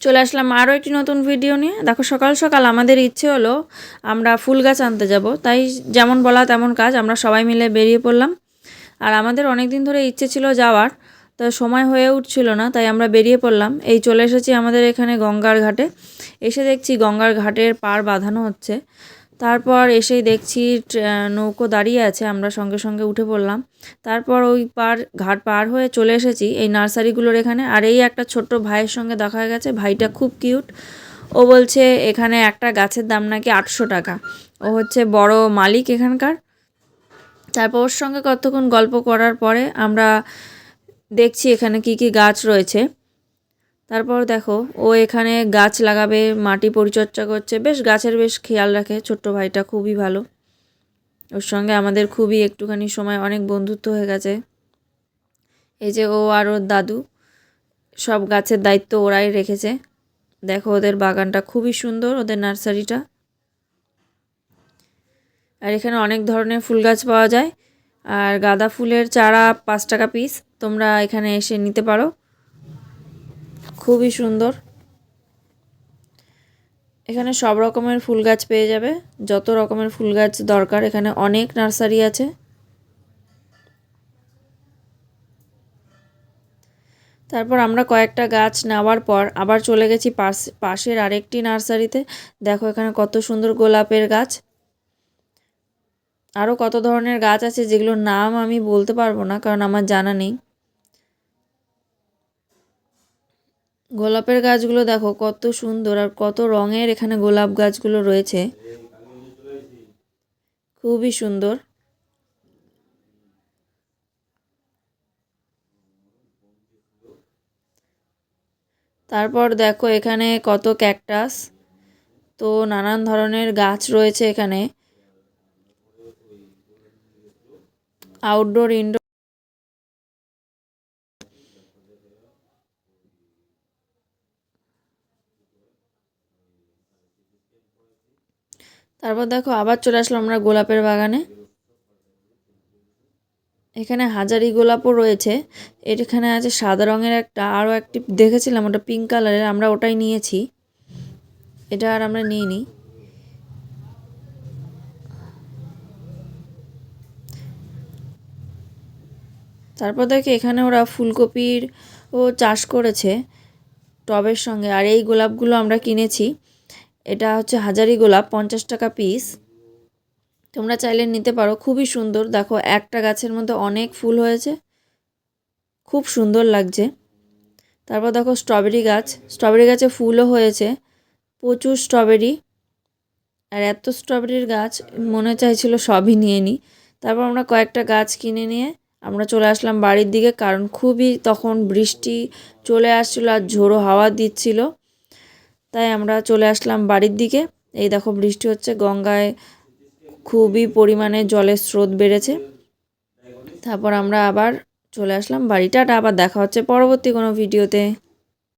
চলে আসলাম আরও একটি নতুন ভিডিও নিয়ে। দেখো সকাল সকাল আমাদের ইচ্ছে হলো আমরা ফুল গাছ আনতে যাব, তাই যেমন বলা তেমন কাজ, আমরা সবাই মিলে বেরিয়ে পড়লাম। আর আমাদের অনেক দিন ধরে ইচ্ছে ছিল যাওয়ার, তো সময় হয়ে উঠছিল না, তাই আমরা বেরিয়ে পড়লাম। এই চলে এসেছি আমাদের এখানে গঙ্গার ঘাটে। এসে দেখছি গঙ্গার ঘাটের পাড় বাঁধানো হচ্ছে। তারপর এসেই দেখছি নৌকো দাঁড়িয়ে আছে, আমরা সঙ্গে সঙ্গে উঠে পড়লাম। তারপর ওই ঘাট পার হয়ে চলে এসেছি এই নার্সারিগুলোর এখানে। আর এই একটা ছোট্ট ভাইয়ের সঙ্গে দেখা হয়ে গেছে, ভাইটা খুব কিউট। ও বলছে এখানে একটা গাছের দাম নাকি 800 টাকা। ও হচ্ছে বড় মালিক এখানকার। তারপর ওর সঙ্গে কতক্ষণ গল্প করার পরে আমরা দেখছি এখানে কি কি গাছ রয়েছে। তারপর দেখো ও এখানে গাছ লাগাবে, মাটি পরিচর্যা করছে, বেশ গাছের বেশ খেয়াল রাখে। ছোট্ট ভাইটা খুবই ভালো, ওর সঙ্গে আমাদের খুবই একটুখানি সময় অনেক বন্ধুত্ব হয়ে গেছে। এই যে ও আর ওর দাদু, সব গাছের দায়িত্ব ওরাই রেখেছে। দেখো ওদের বাগানটা খুবই সুন্দর, ওদের নার্সারিটা। আর এখানে অনেক ধরনের ফুল গাছ পাওয়া যায়। আর গাঁদা ফুলের চারা 5 টাকা পিস, তোমরা এখানে এসে নিতে পারো, খুবই সুন্দর। এখানে সব রকমের ফুল গাছ পেয়ে যাবে, যত রকমের ফুল গাছ দরকার এখানে অনেক নার্সারি আছে। তারপর আমরা কয়েকটা গাছ নেওয়ার পর আবার চলে গেছি পাশের আরেকটি নার্সারিতে। দেখো এখানে কত সুন্দর গোলাপের গাছ, আরও কত ধরনের গাছ আছে যেগুলোর নাম আমি বলতে পারবো না, কারণ আমার জানা নেই। গোলাপের গাছগুলো দেখো কত সুন্দর, আর কত রঙের এখানে গোলাপ গাছগুলো রয়েছে, খুবই সুন্দর। তারপর দেখো এখানে কত ক্যাকটাস, তো নানান ধরনের গাছ রয়েছে এখানে, আউটডোর ইনডোর। তারপর দেখো আবার চলে আসলাম আমরা গোলাপের বাগানে। এখানে হাজারি গোলাপও রয়েছে। এখানে আছে সাদা রঙের একটা, আরও একটি দেখেছিলাম ওটা পিঙ্ক কালারের, আমরা ওটাই নিয়েছি, এটা আর আমরা নিইনি। তারপর দেখি এখানে ওরা ফুলকপির ও চাষ করেছে টবের সঙ্গে। আর এই গোলাপগুলো আমরা কিনেছি, এটা হচ্ছে হাজারি গোলাপ, 50 টাকা পিস, তোমরা চাইলে নিতে পারো, খুবই সুন্দর। দেখো একটা গাছের মধ্যে অনেক ফুল হয়েছে, খুব সুন্দর লাগছে। তারপর দেখো স্ট্রবেরি গাছ, স্ট্রবেরি গাছে ফুলও হয়েছে, প্রচুর স্ট্রবেরি। আর এত স্ট্রবেরির গাছ মনে চাইছিল সবই নিয়ে নিই। তারপর আমরা কয়েকটা গাছ কিনে নিয়ে আমরা চলে আসলাম বাড়ির দিকে, কারণ খুবই তখন বৃষ্টি চলে আসছিল আর ঝোড়ো হাওয়া দিচ্ছিল, তাই আমরা চলে আসলাম বাড়ির দিকে। এই দেখো বৃষ্টি হচ্ছে, গঙ্গায় খুবই পরিমাণে জলের স্রোত বেড়েছে। তারপর আমরা আবার চলে আসলাম বাড়িটা। আবার দেখা হচ্ছে পরবর্তী কোনো ভিডিওতে।